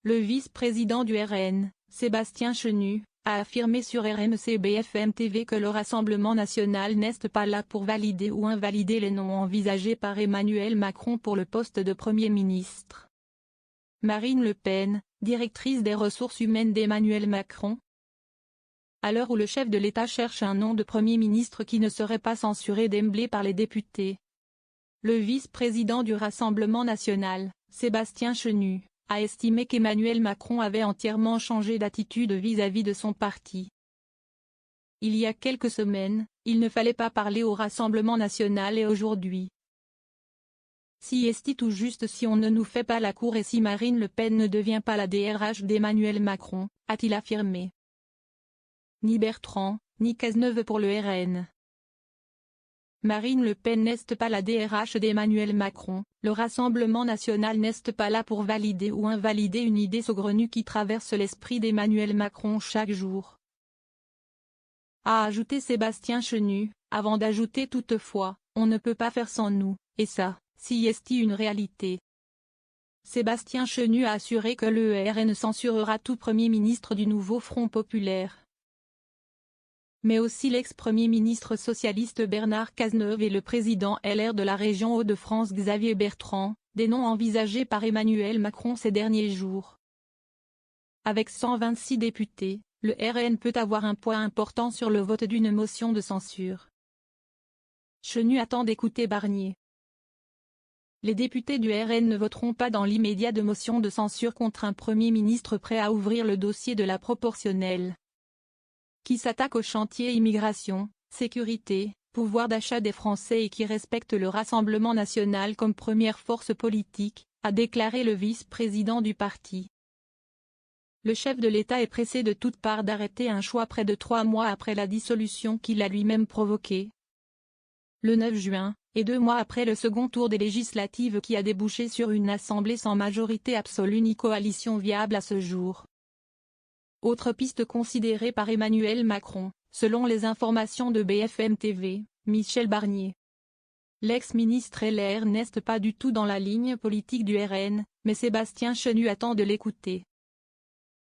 Le vice-président du RN, Sébastien Chenu, a affirmé sur RMC BFM TV que le Rassemblement national n'est pas là pour valider ou invalider les noms envisagés par Emmanuel Macron pour le poste de Premier ministre. Marine Le Pen, directrice des ressources humaines d'Emmanuel Macron. À l'heure où le chef de l'État cherche un nom de Premier ministre qui ne serait pas censuré d'emblée par les députés, le vice-président du Rassemblement national, Sébastien Chenu, a estimé qu'Emmanuel Macron avait entièrement changé d'attitude vis-à-vis de son parti. Il y a quelques semaines, il ne fallait pas parler au Rassemblement national et aujourd'hui. Si est tout juste si on ne nous fait pas la cour et si Marine Le Pen ne devient pas la DRH d'Emmanuel Macron, a-t-il affirmé. Ni Bertrand, ni Cazeneuve pour le RN. Marine Le Pen n'est pas la DRH d'Emmanuel Macron, le Rassemblement national n'est pas là pour valider ou invalider une idée saugrenue qui traverse l'esprit d'Emmanuel Macron chaque jour. A ajouté Sébastien Chenu, avant d'ajouter toutefois, on ne peut pas faire sans nous, et ça, si est une réalité. Sébastien Chenu a assuré que le RN censurera tout Premier ministre du nouveau Front populaire. Mais aussi l'ex-premier ministre socialiste Bernard Cazeneuve et le président LR de la région Hauts-de-France Xavier Bertrand, des noms envisagés par Emmanuel Macron ces derniers jours. Avec 126 députés, le RN peut avoir un poids important sur le vote d'une motion de censure. Chenu attend d'écouter Barnier. Les députés du RN ne voteront pas dans l'immédiat de motion de censure contre un Premier ministre prêt à ouvrir le dossier de la proportionnelle, qui s'attaque au chantier immigration, sécurité, pouvoir d'achat des Français et qui respecte le Rassemblement national comme première force politique, a déclaré le vice-président du parti. Le chef de l'État est pressé de toutes parts d'arrêter un choix près de 3 mois après la dissolution qu'il a lui-même provoquée le 9 juin, et 2 mois après le second tour des législatives qui a débouché sur une assemblée sans majorité absolue ni coalition viable à ce jour. Autre piste considérée par Emmanuel Macron, selon les informations de BFM TV, Michel Barnier. L'ex-ministre LR n'est pas du tout dans la ligne politique du RN, mais Sébastien Chenu attend de l'écouter.